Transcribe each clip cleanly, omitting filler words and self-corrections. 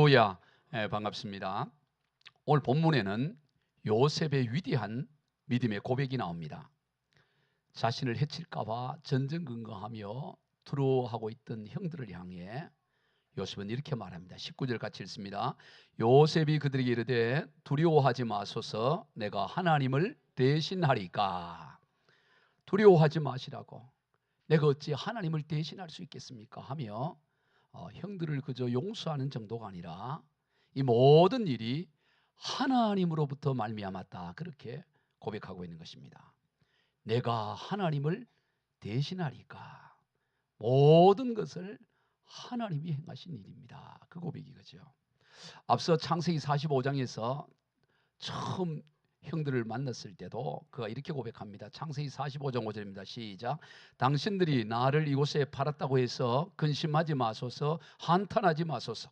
할렐루야. 반갑습니다. 오늘 본문에는 요셉의 위대한 믿음의 고백이 나옵니다. 자신을 해칠까봐 전전긍긍하며 두려워하고 있던 형들을 향해 요셉은 이렇게 말합니다. 19절 같이 읽습니다. 요셉이 그들에게 이르되 두려워하지 마소서, 내가 하나님을 대신하리까. 두려워하지 마시라고. 내가 어찌 하나님을 대신할 수 있겠습니까? 하며 형들을 그저 용서하는 정도가 아니라 이 모든 일이 하나님으로부터 말미암았다, 그렇게 고백하고 있는 것입니다. 내가 하나님을 대신하리까. 모든 것을 하나님이 행하신 일입니다. 그 고백이 그죠. 앞서 창세기 45장에서 처음 형들을 만났을 때도 그가 이렇게 고백합니다. 창세기 45장 5절입니다. 시작. 당신들이 나를 이곳에 팔았다고 해서 근심하지 마소서, 한탄하지 마소서.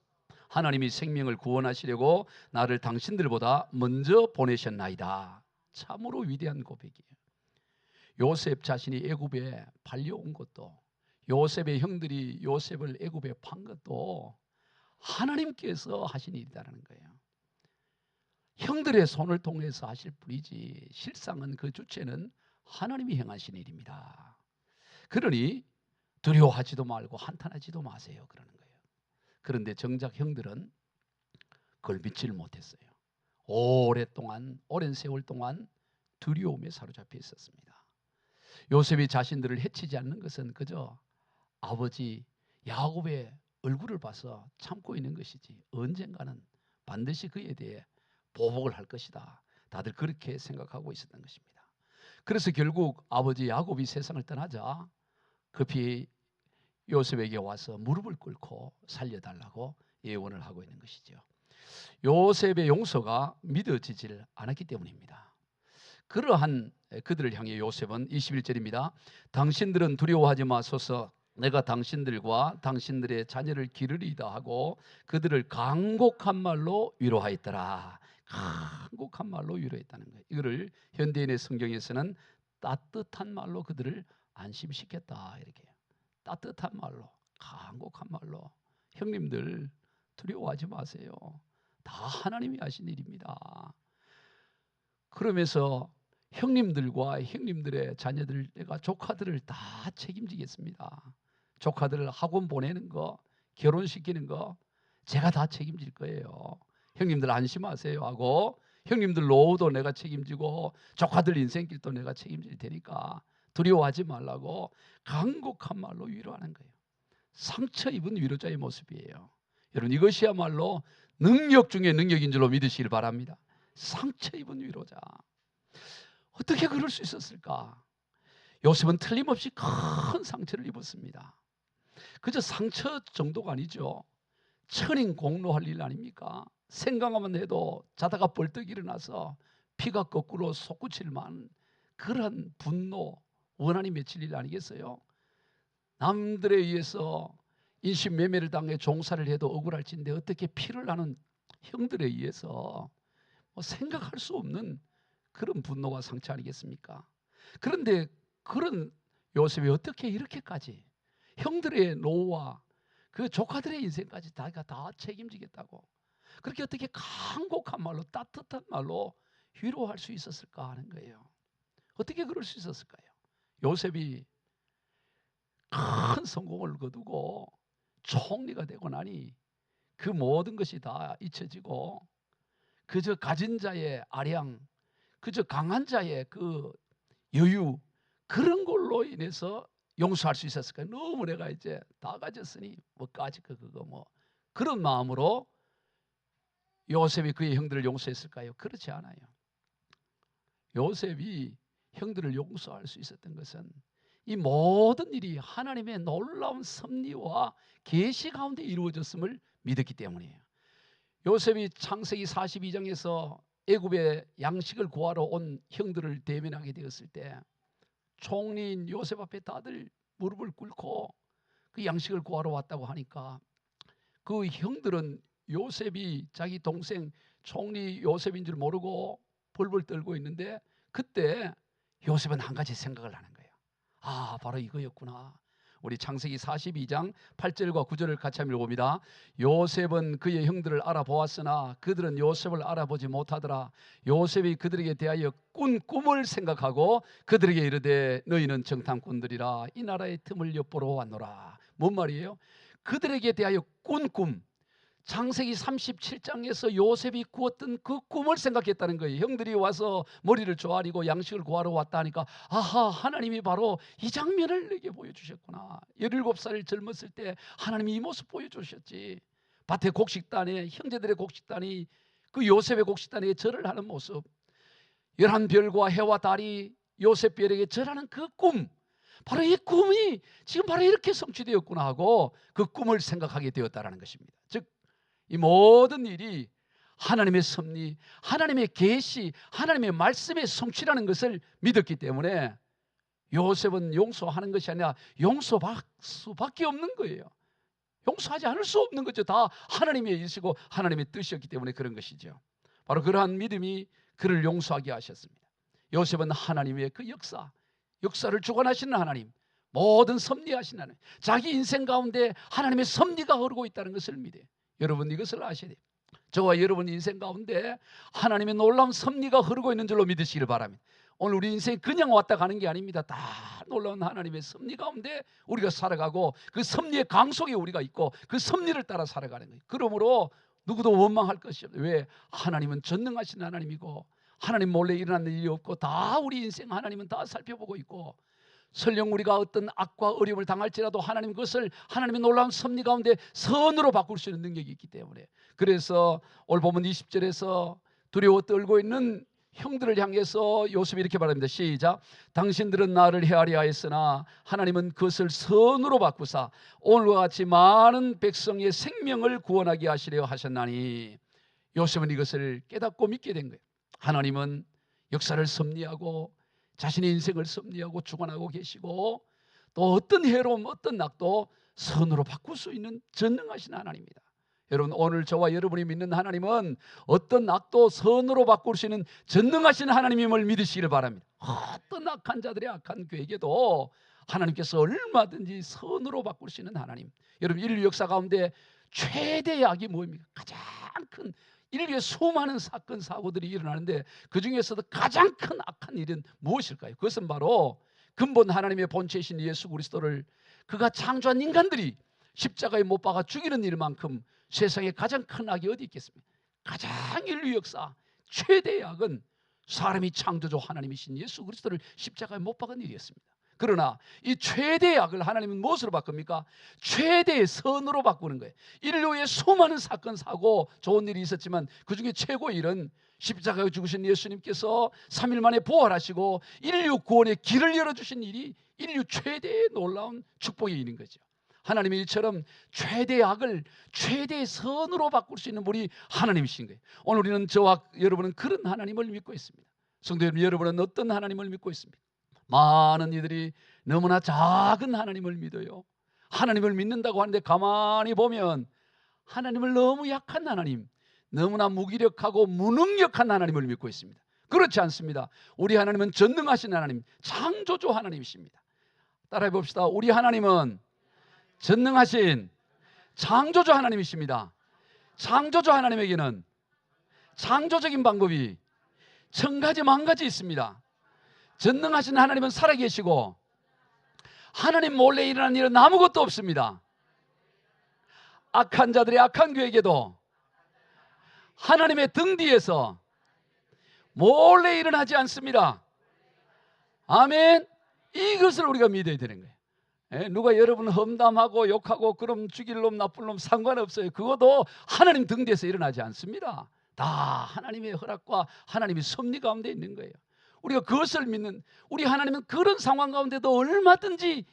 하나님이 생명을 구원하시려고 나를 당신들보다 먼저 보내셨나이다. 참으로 위대한 고백이에요. 요셉 자신이 애굽에 팔려온 것도, 요셉의 형들이 요셉을 애굽에 판 것도 하나님께서 하신 일이라는 거예요. 형들의 손을 통해서 하실 뿐이지 실상은 그 주체는 하나님이 행하신 일입니다. 그러니 두려워하지도 말고 한탄하지도 마세요, 그러는 거예요. 그런데 정작 형들은 그걸 믿지를 못했어요. 오랜 세월 동안 두려움에 사로잡혀 있었습니다. 요셉이 자신들을 해치지 않는 것은 그저 아버지 야곱의 얼굴을 봐서 참고 있는 것이지 언젠가는 반드시 그에 대해 보복을 할 것이다. 다들 그렇게 생각하고 있었던 것입니다. 그래서 결국 아버지 야곱이 세상을 떠나자 급히 요셉에게 와서 무릎을 꿇고 살려달라고 예언을 하고 있는 것이죠. 요셉의 용서가 믿어지질 않았기 때문입니다. 그러한 그들을 향해 요셉은 21절입니다. 당신들은 두려워하지 마소서, 내가 당신들과 당신들의 자녀를 기르리이다 하고 그들을 간곡한 말로 위로하였더라. 간곡한 말로 위로했다는 거예요. 이거를 현대인의 성경에서는 따뜻한 말로 그들을 안심시켰다, 이렇게. 따뜻한 말로, 간곡한 말로. 형님들 두려워하지 마세요. 다 하나님이 하신 일입니다. 그러면서 형님들과 형님들의 자녀들, 내가 조카들을 다 책임지겠습니다. 조카들을 학원 보내는 거, 결혼시키는 거 제가 다 책임질 거예요. 형님들 안심하세요 하고, 형님들 노후도 내가 책임지고 조카들 인생길도 내가 책임질 테니까 두려워하지 말라고 간곡한 말로 위로하는 거예요. 상처 입은 위로자의 모습이에요. 여러분, 이것이야말로 능력 중에 능력인 줄로 믿으시길 바랍니다. 상처 입은 위로자. 어떻게 그럴 수 있었을까? 요셉은 틀림없이 큰 상처를 입었습니다. 그저 상처 정도가 아니죠. 천인공노할 일 아닙니까? 생각만 해도 자다가 벌떡 일어나서 피가 거꾸로 솟구칠 만한 그런 분노, 원한이 맺힐 일 아니겠어요? 남들에 의해서 인신매매를 당해 종사를 해도 억울할진데 어떻게 피를 나는 형들에 의해서 생각할 수 없는 그런 분노와 상처 아니겠습니까? 그런데 그런 요셉이 어떻게 이렇게까지 형들의 노와 그 조카들의 인생까지 자기가 다 책임지겠다고, 그렇게 어떻게 간곡한 말로, 따뜻한 말로 위로할 수 있었을까 하는 거예요. 어떻게 그럴 수 있었을까요? 요셉이 큰 성공을 거두고 총리가 되고 나니 그 모든 것이 다 잊혀지고 그저 가진 자의 아량, 그저 강한 자의 그 여유, 그런 걸로 인해서 용서할 수 있었을까요? 너무 내가 이제 다 가졌으니 뭐까지 그거 뭐 그런 마음으로 요셉이 그의 형들을 용서했을까요? 그렇지 않아요. 요셉이 형들을 용서할 수 있었던 것은 이 모든 일이 하나님의 놀라운 섭리와 계시 가운데 이루어졌음을 믿었기 때문이에요. 요셉이 창세기 42장에서 애굽의 양식을 구하러 온 형들을 대면하게 되었을 때 총리인 요셉 앞에 다들 무릎을 꿇고 그 양식을 구하러 왔다고 하니까 그 형들은 요셉이 자기 동생 총리 요셉인 줄 모르고 벌벌 떨고 있는데, 그때 요셉은 한 가지 생각을 하는 거예요. 아, 바로 이거였구나. 우리 창세기 42장 8절과 9절을 같이 한번 읽어봅니다. 요셉은 그의 형들을 알아보았으나 그들은 요셉을 알아보지 못하더라. 요셉이 그들에게 대하여 꾼 꿈을 생각하고 그들에게 이르되 너희는 정탐꾼들이라 이 나라의 틈을 엿보러 왔노라. 뭔 말이에요? 그들에게 대하여 꾼 꿈. 창세기 37장에서 요셉이 꾸었던 그 꿈을 생각했다는 거예요. 형들이 와서 머리를 조아리고 양식을 구하러 왔다 하니까 아하, 하나님이 바로 이 장면을 내게 보여주셨구나. 17살 젊었을 때 하나님이 이 모습 보여주셨지. 밭의 곡식단에, 형제들의 곡식단이 그 요셉의 곡식단에 절을 하는 모습, 11별과 해와 달이 요셉별에게 절하는 그 꿈, 바로 이 꿈이 지금 바로 이렇게 성취되었구나 하고 그 꿈을 생각하게 되었다는 것입니다. 즉 이 모든 일이 하나님의 섭리, 하나님의 계시, 하나님의 말씀의 성취라는 것을 믿었기 때문에 요셉은 용서하는 것이 아니라 용서할 수밖에 없는 거예요. 용서하지 않을 수 없는 거죠. 다 하나님의 일이시고 하나님의 뜻이었기 때문에 그런 것이죠. 바로 그러한 믿음이 그를 용서하게 하셨습니다. 요셉은 하나님의 그 역사를 주관하시는 하나님, 모든 섭리하시는 하나님, 자기 인생 가운데 하나님의 섭리가 흐르고 있다는 것을 믿어요. 여러분 이것을 아셔야 돼요. 저와 여러분 인생 가운데 하나님의 놀라운 섭리가 흐르고 있는 줄로 믿으시기를 바랍니다. 오늘 우리 인생이 그냥 왔다 가는 게 아닙니다. 다 놀라운 하나님의 섭리 가운데 우리가 살아가고 그 섭리의 강 속에 우리가 있고 그 섭리를 따라 살아가는 거예요. 그러므로 누구도 원망할 것이 없어요. 왜? 하나님은 전능하신 하나님이고 하나님 몰래 일어나는 일이 없고 다 우리 인생 하나님은 다 살펴보고 있고, 설령 우리가 어떤 악과 어려움을 당할지라도 하나님 그것을 하나님의 놀라운 섭리 가운데 선으로 바꿀 수 있는 능력이 있기 때문에, 그래서 오늘 보면 20절에서 두려워 떨고 있는 형들을 향해서 요셉이 이렇게 말합니다. 시작. 당신들은 나를 헤아려 하였으나 하나님은 그것을 선으로 바꾸사 오늘과 같이 많은 백성의 생명을 구원하게 하시려 하셨나니. 요셉은 이것을 깨닫고 믿게 된 거예요. 하나님은 역사를 섭리하고 자신의 인생을 섭리하고 주관하고 계시고 또 어떤 해로움, 어떤 낙도 선으로 바꿀 수 있는 전능하신 하나님입니다. 여러분 오늘 저와 여러분이 믿는 하나님은 어떤 악도 선으로 바꿀 수 있는 전능하신 하나님임을 믿으시기를 바랍니다. 어떤 악한 자들의 악한 계획에도 하나님께서 얼마든지 선으로 바꿀 수 있는 하나님. 여러분 인류 역사 가운데 최대의 악이 뭐입니까? 가장 큰 인류의 수많은 사건 사고들이 일어나는데 그 중에서도 가장 큰 악한 일은 무엇일까요? 그것은 바로 근본 하나님의 본체이신 예수 그리스도를 그가 창조한 인간들이 십자가에 못 박아 죽이는 일만큼 세상에 가장 큰 악이 어디 있겠습니까? 가장 인류 역사 최대의 악은 사람이 창조주 하나님이신 예수 그리스도를 십자가에 못 박은 일이었습니다. 그러나 이 최대의 악을 하나님은 무엇으로 바꿉니까? 최대의 선으로 바꾸는 거예요. 인류의 수많은 사건 사고 좋은 일이 있었지만 그 중에 최고의 일은 십자가에 죽으신 예수님께서 3일 만에 부활하시고 인류 구원의 길을 열어주신 일이 인류 최대의 놀라운 축복이 있는 거죠. 하나님의 일처럼 최대의 악을 최대의 선으로 바꿀 수 있는 분이 하나님이신 거예요. 오늘 우리는 저와 여러분은 그런 하나님을 믿고 있습니다. 성도 여러분은 어떤 하나님을 믿고 있습니까? 많은 이들이 너무나 작은 하나님을 믿어요. 하나님을 믿는다고 하는데 가만히 보면 하나님을 너무 약한 하나님, 너무나 무기력하고 무능력한 하나님을 믿고 있습니다. 그렇지 않습니다. 우리 하나님은 전능하신 하나님, 창조주 하나님이십니다. 따라해 봅시다. 우리 하나님은 전능하신 창조주 하나님이십니다. 창조주 하나님에게는 창조적인 방법이 1000가지 만가지 있습니다. 전능하신 하나님은 살아계시고 하나님 몰래 일어나는 일은 아무것도 없습니다. 악한 자들의 악한 계획에도 하나님의 등 뒤에서 몰래 일어나지 않습니다. 아멘. 이것을 우리가 믿어야 되는 거예요. 누가 여러분 험담하고 욕하고 그럼 죽일 놈 나쁜 놈 상관없어요. 그것도 하나님 등 뒤에서 일어나지 않습니다. 다 하나님의 허락과 하나님의 섭리 가운데 있는 거예요. 우리가 그것을 믿는 우리 하나님은 그런 상황 가운데도 얼마든지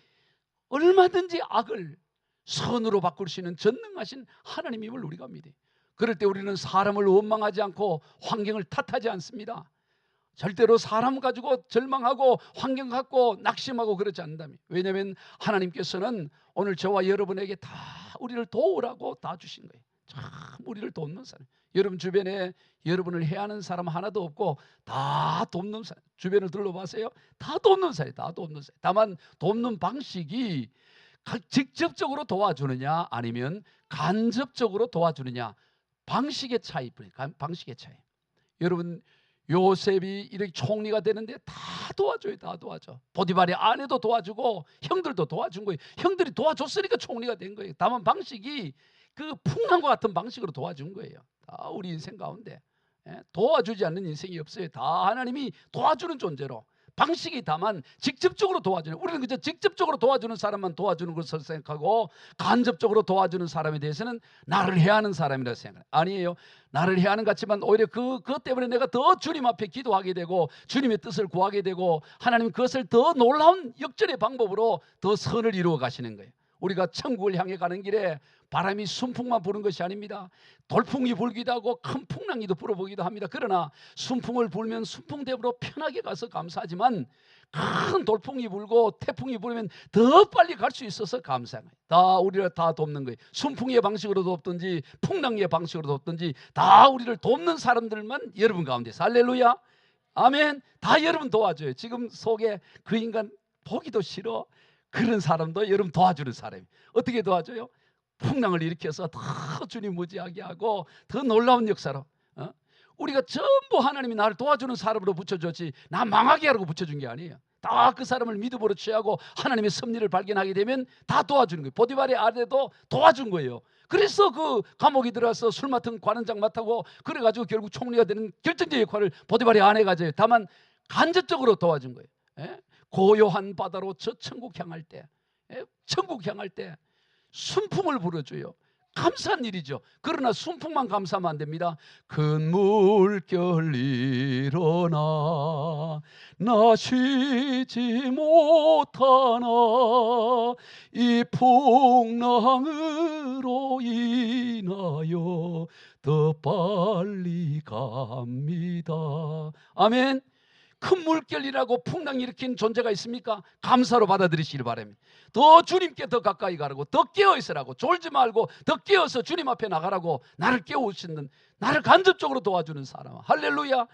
악을 선으로 바꿀 수 있는 전능하신 하나님임을 우리가 믿어요. 그럴 때 우리는 사람을 원망하지 않고 환경을 탓하지 않습니다. 절대로 사람 가지고 절망하고 환경 갖고 낙심하고 그러지 않는다며. 왜냐하면 하나님께서는 오늘 저와 여러분에게 다 우리를 도우라고 다 주신 거예요. 참 우리를 돕는 사람. 여러분 주변에 여러분을 해하는 사람 하나도 없고 다 돕는 사람. 주변을 둘러보세요. 다 돕는 사람이에요. 다 돕는 사람. 다만 돕는 방식이 직접적으로 도와주느냐 아니면 간접적으로 도와주느냐, 방식의 차이뿐이에요. 방식의 차이. 여러분, 요셉이 이렇게 총리가 되는데 다 도와줘요. 다 도와줘. 보디발의 아내도 도와주고 형들도 도와준 거예요. 형들이 도와줬으니까 총리가 된 거예요. 다만 방식이 그 풍랑과 같은 방식으로 도와준 거예요. 다 우리 인생 가운데 도와주지 않는 인생이 없어요. 다 하나님이 도와주는 존재로. 방식이 다만 직접적으로 도와주는, 우리는 그저 직접적으로 도와주는 사람만 도와주는 것을 생각하고 간접적으로 도와주는 사람에 대해서는 나를 해하는 사람이라고 생각해요. 아니에요. 나를 해하는 것 같지만 오히려 그것 때문에 내가 더 주님 앞에 기도하게 되고 주님의 뜻을 구하게 되고 하나님 그것을 더 놀라운 역전의 방법으로 더 선을 이루어 가시는 거예요. 우리가 천국을 향해 가는 길에 바람이 순풍만 부는 것이 아닙니다. 돌풍이 불기도 하고 큰 풍랑이도 불어보기도 합니다. 그러나 순풍을 불면 순풍대로로 편하게 가서 감사하지만 큰 돌풍이 불고 태풍이 불면 더 빨리 갈 수 있어서 감사해요. 다 우리를 다 돕는 거예요. 순풍의 방식으로 돕든지 풍랑의 방식으로 돕든지 다 우리를 돕는 사람들만 여러분 가운데서, 할렐루야, 아멘. 다 여러분 도와줘요. 지금 속에 그 인간 보기도 싫어. 그런 사람도 여러분 도와주는 사람이. 어떻게 도와줘요? 풍랑을 일으켜서 더 주님 무지하게 하고 더 놀라운 역사로. 우리가 전부 하나님이 나를 도와주는 사람으로 붙여줬지 나 망하게 하라고 붙여준 게 아니에요. 다 그 사람을 믿음으로 취하고 하나님의 섭리를 발견하게 되면 다 도와주는 거예요. 보디발의 아내도 도와준 거예요. 그래서 그 감옥에 들어가서 술 맡은 관원장 맡고 그래가지고 결국 총리가 되는 결정적 역할을 보디발의 아내가 져요. 다만 간접적으로 도와준 거예요. 고요한 바다로 저 천국 향할 때, 천국 향할 때 순풍을 불어줘요. 감사한 일이죠. 그러나 순풍만 감사하면 안 됩니다. 큰 물결 일어나 나 쉬지 못하나 이 풍랑으로 인하여 더 빨리 갑니다. 아멘. 큰 물결이라고 풍랑이 일으킨 존재가 있습니까? 감사로 받아들이시길 바랍니다. 더 주님께 더 가까이 가라고, 더 깨어있으라고, 졸지 말고 더 깨어서 주님 앞에 나가라고 나를 깨우시는, 나를 간접적으로 도와주는 사람. 할렐루야.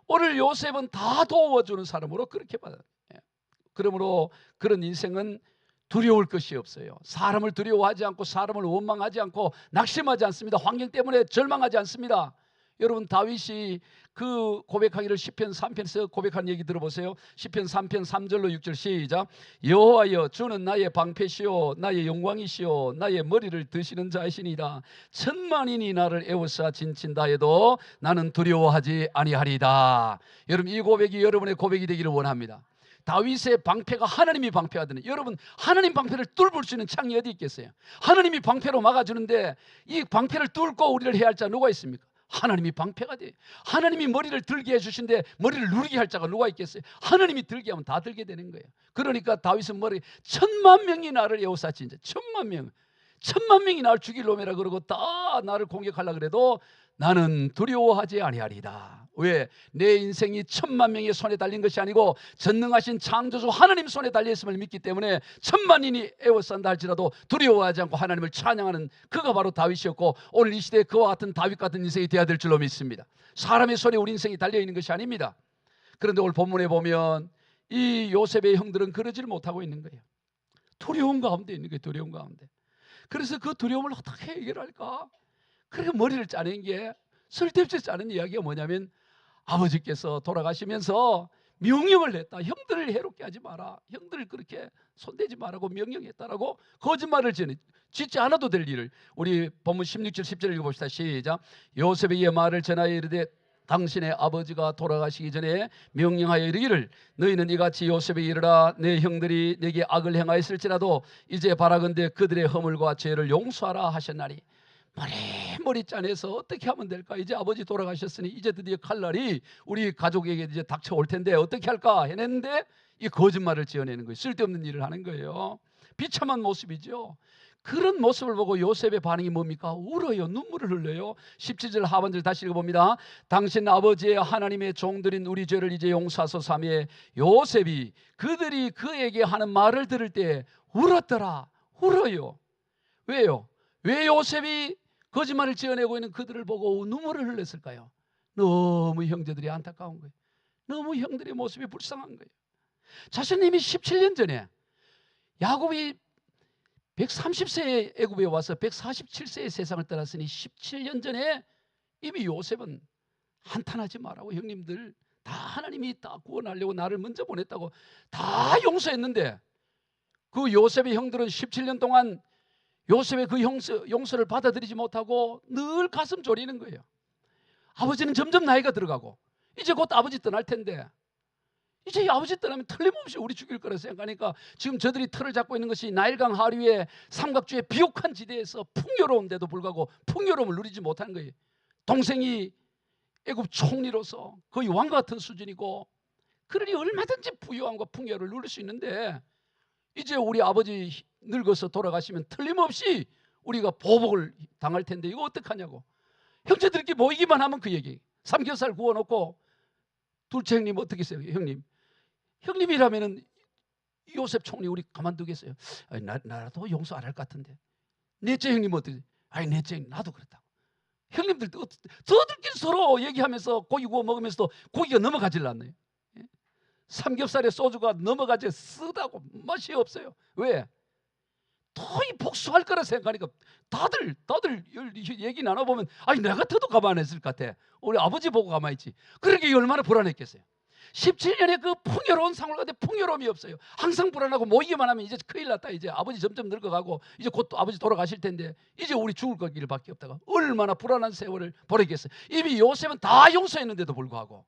오늘 요셉은 다 도와주는 사람으로 그렇게 받아요. 그러므로 그런 인생은 두려울 것이 없어요. 사람을 두려워하지 않고 사람을 원망하지 않고 낙심하지 않습니다. 환경 때문에 절망하지 않습니다. 여러분, 다윗이 그 고백하기를 시편 3편에서 고백한 얘기 들어보세요. 시편 3편 3절로 6절 시작. 여호와여, 주는 나의 방패시오 나의 영광이시오 나의 머리를 드시는 자이시니이다. 천만인이 나를 에워싸 진친다 해도 나는 두려워하지 아니하리이다. 여러분, 이 고백이 여러분의 고백이 되기를 원합니다. 다윗의 방패가 하나님이 방패하더니, 여러분, 하나님 방패를 뚫을 수 있는 창이 어디 있겠어요? 하나님이 방패로 막아주는데 이 방패를 뚫고 우리를 해야 할 자 누가 있습니까? 하나님이 방패가 돼. 하나님이 머리를 들게 해주신데 머리를 누르게 할 자가 누가 있겠어요? 하나님이 들게 하면 다 들게 되는 거예요. 그러니까 다윗은 머리, 10,000명이 나를 에워싸지, 이제 10,000명이 나를 죽일 놈이라 그러고 다 나를 공격하려고 그래도 나는 두려워하지 아니하리이다. 왜? 내 인생이 10,000명의 손에 달린 것이 아니고 전능하신 창조주 하나님 손에 달려있음을 믿기 때문에 10,000인이 에워싼다 할지라도 두려워하지 않고 하나님을 찬양하는 그가 바로 다윗이었고, 오늘 이 시대에 그와 같은 다윗 같은 인생이 되어야 될 줄로 믿습니다. 사람의 손에 우리 인생이 달려있는 것이 아닙니다. 그런데 오늘 본문에 보면 이 요셉의 형들은 그러지를 못하고 있는 거예요. 두려움 가운데 있는 거예요. 두려움 가운데. 그래서 그 두려움을 어떻게 해결할까? 그러니까 머리를 짜낸 게, 쓸데없이 짜는 이야기가 뭐냐면 아버지께서 돌아가시면서 명령을 냈다. 형들을 해롭게 하지 마라. 형들을 그렇게 손대지 마라고 명령했다라고 거짓말을 짓지 않아도 될 일을. 우리 본문 16절 10절 읽어봅시다. 시작. 요셉에게 이 말을 전하여 이르되 당신의 아버지가 돌아가시기 전에 명령하여 이르기를 너희는 이같이 요셉에게 이르라. 내 형들이 내게 악을 행하였을지라도 이제 바라건대 그들의 허물과 죄를 용서하라 하셨나니. 머리 짜내서 어떻게 하면 될까? 이제 아버지 돌아가셨으니 이제 드디어 칼날이 우리 가족에게 이제 닥쳐올 텐데 어떻게 할까 해냈는데 이 거짓말을 지어내는 거예요. 쓸데없는 일을 하는 거예요. 비참한 모습이죠. 그런 모습을 보고 요셉의 반응이 뭡니까? 울어요. 눈물을 흘려요. 17절 하반절 다시 읽어봅니다. 당신 아버지의 하나님의 종들인 우리 죄를 이제 용서하소서 하며 요셉이 그들이 그에게 하는 말을 들을 때 울었더라. 울어요. 왜요? 왜 요셉이 거짓말을 지어내고 있는 그들을 보고 눈물을 흘렸을까요? 너무 형제들이 안타까운 거예요. 너무 형들의 모습이 불쌍한 거예요. 자신님이 17년 전에 야곱이 130세에 애굽에 와서 147세에 세상을 떠났으니 17년 전에 이미 요셉은 한탄하지 말라고, 형님들 다 하나님이 다 구원하려고 나를 먼저 보냈다고 다 용서했는데, 그 요셉의 형들은 17년 동안 요셉의 그 용서를 받아들이지 못하고 늘 가슴 졸이는 거예요. 아버지는 점점 나이가 들어가고 이제 곧 아버지 떠날 텐데, 이제 아버지 떠나면 틀림없이 우리 죽일 거라 생각하니까 지금 저들이 틀을 잡고 있는 것이 나일강 하류의 삼각주의 비옥한 지대에서 풍요로운데도 불구하고 풍요로움을 누리지 못하는 거예요. 동생이 애굽 총리로서 거의 왕 같은 수준이고, 그러니 얼마든지 부유함과 풍요를 누릴 수 있는데, 이제 우리 아버지 늙어서 돌아가시면 틀림없이 우리가 보복을 당할 텐데 이거 어떡하냐고. 형제들끼리 모이기만 하면 그 얘기. 삼겹살 구워놓고 둘째 형님 어떻게 했어요? 형님이라면은 요셉 총리 우리 가만두겠어요? 아니, 나라도 용서 안 할 것 같은데. 넷째 형님 어떻게? 아니, 넷째 형님 나도 그렇다고. 형님들도 저들끼리 서로 얘기하면서 고기 구워 먹으면서도 고기가 넘어가질 않네요. 삼겹살에 소주가 넘어가지 쓰다고 맛이 없어요. 왜? 거의 복수할 거라 생각하니까 다들 얘기 나눠보면, 아니 내가 같아도 가만 안 했을 것 같아. 우리 아버지 보고 가만히 있지. 그러게 얼마나 불안했겠어요. 17년의 그 풍요로운 상을 가운데 풍요로움이 없어요. 항상 불안하고 모이기만 하면 이제 큰일 났다. 이제 아버지 점점 늙어가고 이제 곧 또 아버지 돌아가실 텐데 이제 우리 죽을 길밖에 없다가 얼마나 불안한 세월을 보내겠어요. 이미 요셉은 다 용서했는데도 불구하고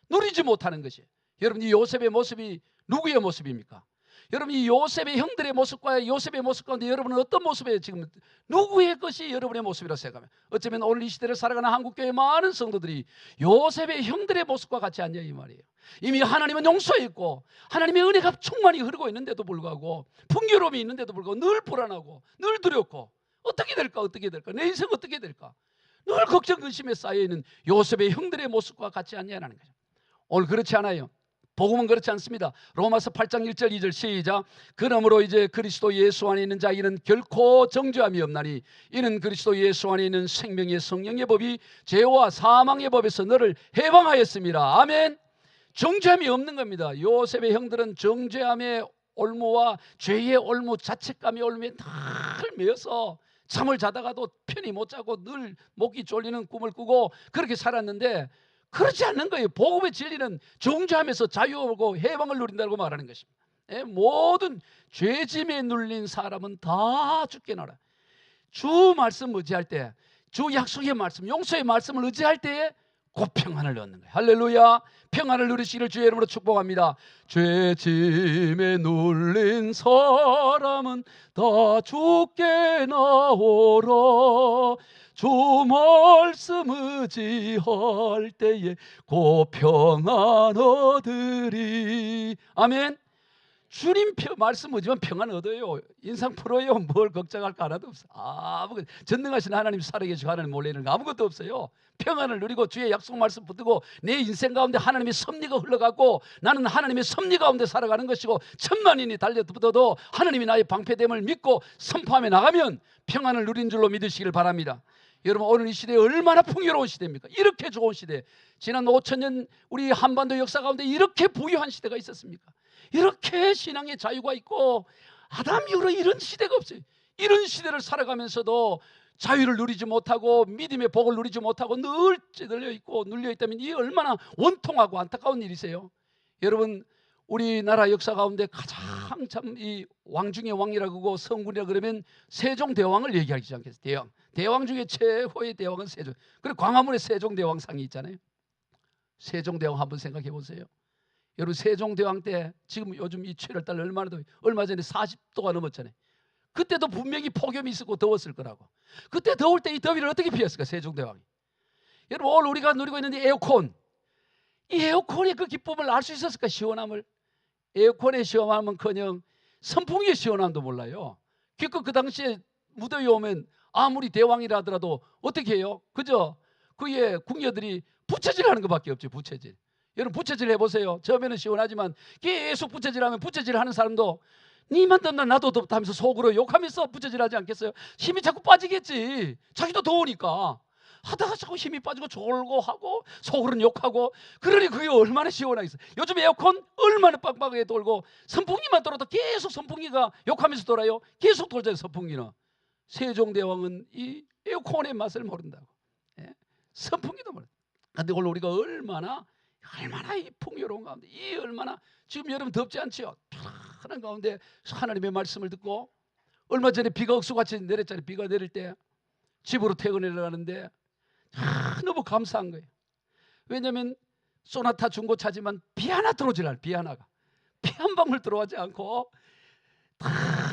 누리지 못하는 것이, 여러분 이 요셉의 모습이 누구의 모습입니까? 여러분 이 요셉의 형들의 모습과 요셉의 모습 가운데 여러분은 어떤 모습이에요? 지금 누구의 것이 여러분의 모습이라고 생각하면, 어쩌면 오늘 이 시대를 살아가는 한국교회 많은 성도들이 요셉의 형들의 모습과 같지 않냐 이 말이에요. 이미 하나님은 용서했고 하나님의 은혜가 충만히 흐르고 있는데도 불구하고, 풍요로움이 있는데도 불구하고 늘 불안하고 늘 두렵고 어떻게 될까 내 인생 어떻게 될까 늘 걱정 근심에 쌓여있는 요셉의 형들의 모습과 같지 않냐는 거죠. 오늘 그렇지 않아요. 복음은 그렇지 않습니다. 로마서 8장 1절 2절 시작. 그러므로 이제 그리스도 예수 안에 있는 자에게는 결코 정죄함이 없나니 이는 그리스도 예수 안에 있는 생명의 성령의 법이 죄와 사망의 법에서 너를 해방하였습니다. 아멘. 정죄함이 없는 겁니다. 요셉의 형들은 정죄함의 올무와 죄의 올무, 자책감의 올무에 늘 매여서 잠을 자다가도 편히 못 자고 늘 목이 졸리는 꿈을 꾸고 그렇게 살았는데, 그렇지 않는 거예요. 복음의 진리는 정죄함에서 자유하고 해방을 누린다고 말하는 것입니다. 모든 죄짐에 눌린 사람은 다 죽게 나라. 주 말씀 의지할 때, 주 약속의 말씀, 용서의 말씀을 의지할 때에 곧 평안을 얻는 거예요. 할렐루야. 평안을 누리시기를 주의 이름으로 축복합니다. 죄짐에 눌린 사람은 다 죽게 나오라. 주 말씀 의지할 때에 곧 평안 얻으리. 아멘. 주님 말씀 의지만 평안 얻어요. 인상 풀어요. 뭘 걱정할 거 하나도 없어. 아무것도, 전능하신 하나님 살아계시고 하나님 몰래 있는 거 아무것도 없어요. 평안을 누리고 주의 약속 말씀 붙들고 내 인생 가운데 하나님의 섭리가 흘러가고 나는 하나님의 섭리 가운데 살아가는 것이고, 천만인이 달려붙어도 하나님이 나의 방패됨을 믿고 선포하며 나가면 평안을 누린 줄로 믿으시길 바랍니다. 여러분 오늘 이 시대에 얼마나 풍요로운 시대입니까? 이렇게 좋은 시대, 지난 5천년 우리 한반도 역사 가운데 이렇게 부유한 시대가 있었습니까? 이렇게 신앙의 자유가 있고 아담 이후로 이런 시대가 없어요. 이런 시대를 살아가면서도 자유를 누리지 못하고 믿음의 복을 누리지 못하고 늘 찌들려 있고 눌려 있다면 이 얼마나 원통하고 안타까운 일이세요. 여러분 우리나라 역사 가운데 가장 참 이 왕 중의 왕이라고 하고 성군이라 그러면 세종대왕을 얘기하지 않겠어요? 대왕 중에 최고의 대왕은 세종. 그리고 광화문에 세종대왕상이 있잖아요. 세종대왕 한번 생각해 보세요. 여러분 세종대왕 때, 지금 요즘 이 7월달 얼마나 더워요. 얼마 전에 40도가 넘었잖아요. 그때도 분명히 폭염이 있었고 더웠을 거라고. 그때 더울 때 이 더위를 어떻게 피했을까 세종대왕이. 여러분 오늘 우리가 누리고 있는 이 에어컨, 이 에어컨의 그 기쁨을 알 수 있었을까? 시원함을. 에어컨의 시원함은커녕 선풍기의 시원함도 몰라요. 그 당시에 무더위 오면 아무리 대왕이라 하더라도 어떻게 해요? 그저 그의 궁녀들이 부채질하는 것밖에 없죠. 부채질. 여러분 부채질 해보세요. 처음에는 시원하지만 계속 부채질하면 부채질하는 사람도 니만 덥나 나도 덥다 하면서 속으로 욕하면서 부채질하지 않겠어요? 힘이 자꾸 빠지겠지. 자기도 더우니까. 하다가 자꾸 힘이 빠지고 졸고 하고 속으로는 욕하고, 그러니 그게 얼마나 시원하겠어. 요즘 에어컨 얼마나 빡빡하게 돌고 선풍기만 돌아도 계속 선풍기가 욕하면서 돌아요. 계속 돌잖아요. 선풍기는. 세종대왕은 이 에어컨의 맛을 모른다고. 예? 선풍기도 모른다. 근데 그걸 우리가 얼마나 이 풍요로운 가운데, 이 얼마나 지금 여러분 덥지 않지요? 편안한 가운데 하나님의 말씀을 듣고, 얼마 전에 비가 억수같이 내렸잖아요. 비가 내릴 때 집으로 퇴근을 가는데 너무 감사한 거예요. 왜냐하면 소나타 중고차지만 비 하나 들어오질 않아요. 비 하나가, 비 한 방울 들어오지 않고 다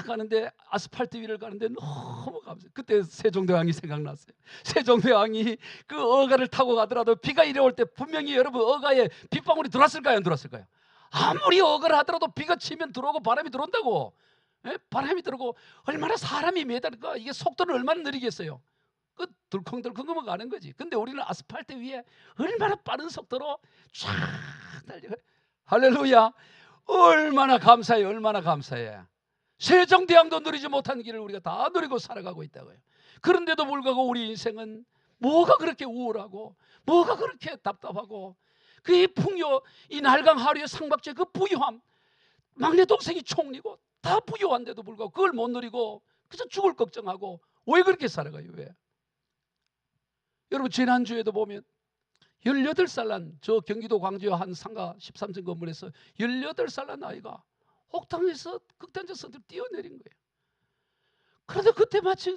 가는데, 아스팔트 위를 가는데 너무 감사해요. 그때 세종대왕이 생각났어요. 세종대왕이 그 어가를 타고 가더라도 비가 이래 올 때 분명히 여러분 어가에 빗방울이 들어왔을까요? 안 들어왔을까요? 아무리 어가를 하더라도 비가 치면 들어오고 바람이 들어온다고. 예? 바람이 들어오고 얼마나 사람이 매달릴까. 이게 속도는 얼마나 느리겠어요. 그 덜컹덜컹 가는 거지. 근데 우리는 아스팔트 위에 얼마나 빠른 속도로 쫙 달려. 할렐루야. 얼마나 감사해. 얼마나 감사해. 세종대왕도 누리지 못한 길을 우리가 다 누리고 살아가고 있다고요. 그런데도 불구하고 우리 인생은 뭐가 그렇게 우울하고, 뭐가 그렇게 답답하고, 그 풍요, 이 날강 하루의 상박죄, 그 부유함, 막내 동생이 총리고 다 부유한데도 불구하고 그걸 못 누리고 그저 죽을 걱정하고, 왜 그렇게 살아가요? 왜? 여러분 지난주에도 보면 18살 난, 저 경기도 광주의 한 상가 13층 건물에서 18살 난 아이가 옥상에서 극단적 선택을 뛰어내린 거예요. 그런데 그때 마침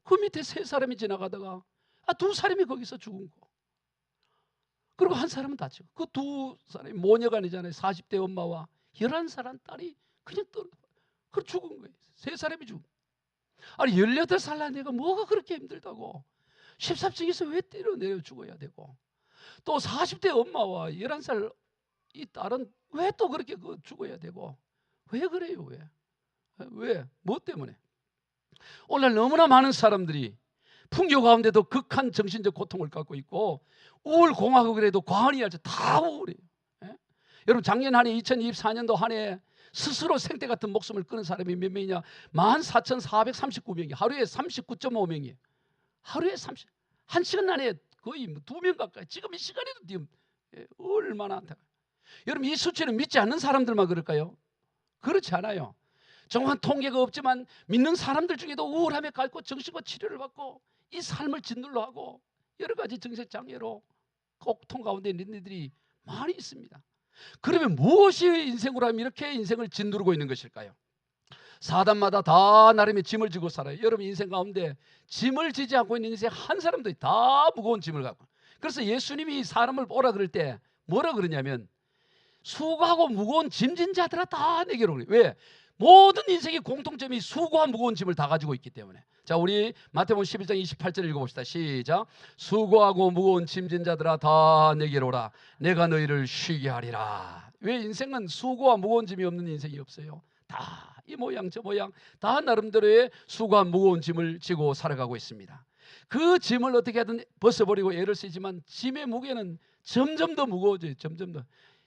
그 밑에 3사람이 지나가다가 2사람이 거기서 죽은 거. 그리고 한 사람은 다치고, 그 2사람이 모녀간이잖아요. 40대 엄마와 11살 딸이 그냥 그 죽은 거예요. 3사람이 죽은 거예요. 아니 18살 난 애가 뭐가 그렇게 힘들다고 13층에서 왜 뛰어내려 죽어야 되고, 또 40대 엄마와 11살 이 딸은 왜 또 그렇게 죽어야 되고, 왜 그래요? 왜? 뭐 때문에? 오늘 너무나 많은 사람들이 풍요 가운데도 극한 정신적 고통을 갖고 있고, 우울공화국이라도 과언이 할지 다 우울해요. 예? 여러분 작년 한 해 2024년도 한 해 스스로 생태 같은 목숨을 끊은 사람이 몇 명이냐? 14,439명이, 하루에 39.5명이에요. 하루에 1시간 안에 거의 2명 가까이. 지금 이 시간에도 지금 얼마나 안타까워요. 여러분 이 수치는 믿지 않는 사람들만 그럴까요? 그렇지 않아요. 정확한 통계가 없지만 믿는 사람들 중에도 우울함에 앓고 정신과 치료를 받고 이 삶을 짓눌러 하고 여러 가지 정신적 장애로 고통 가운데 있는 이들이 많이 있습니다. 그러면 무엇이 인생으로 하면 이렇게 인생을 짓누르고 있는 것일까요? 사단마다 다 나름의 짐을 지고 살아요. 여러분 인생 가운데 짐을 지지 않고 있는 인생 한 사람도 다 무거운 짐을 갖고. 그래서 예수님이 사람을 오라 그럴 때 뭐라 그러냐면, 수고하고 무거운 짐진 자들아 다 내게로 오라. 왜? 모든 인생의 공통점이 수고와 무거운 짐을 다 가지고 있기 때문에. 자, 우리 마태복음 11장 28절 읽어봅시다. 시작. 수고하고 무거운 짐진 자들아 다 내게로 오라. 내가 너희를 쉬게 하리라. 왜? 인생은 수고와 무거운 짐이 없는 인생이 없어요. 다 이 모양 저 모양 다 나름대로의 수고와 무거운 짐을 지고 살아가고 있습니다. 그 짐을 어떻게 하든 벗어버리고 애를 쓰지만 짐의 무게는 점점 더 무거워져요. 점점 더.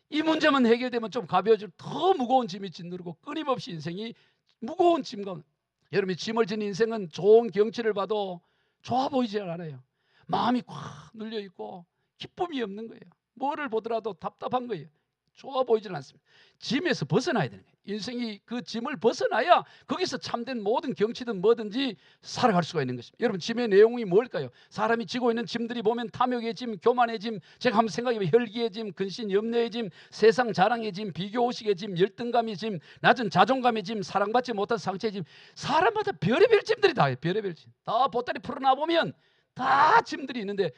이 문제만 해결되면 좀 가벼워질, 더 무거운 짐이 짓누르고 끊임없이 인생이 무거운 짐과. 여러분이 짐을 진 인생은 좋은 경치를 봐도 좋아 보이지 않아요. 마음이 꽉 눌려 있고 기쁨이 없는 거예요. 뭐를 보더라도 답답한 거예요. 좋아 보이지는 않습니다. 짐에서 벗어나야 되는 거예요. 인생이 그 짐을 벗어나야 거기서 참된 모든 경치든 뭐든지 살아갈 수가 있는 것입니다. 여러분 짐의 내용이 뭘까요? 사람이 지고 있는 짐들이 보면 탐욕의 짐, 교만의 짐, 제가 한번 생각해보면 혈기의 짐, 근신 염려의 짐, 세상 자랑의 짐, 비교의식의 짐, 열등감의 짐, 낮은 자존감의 짐, 사랑받지 못한 상처의 짐. 사람마다 별의별 짐들이 다 있어요. 별의별 짐. 다 보따리 풀어놔 보면 다 짐들이 있는데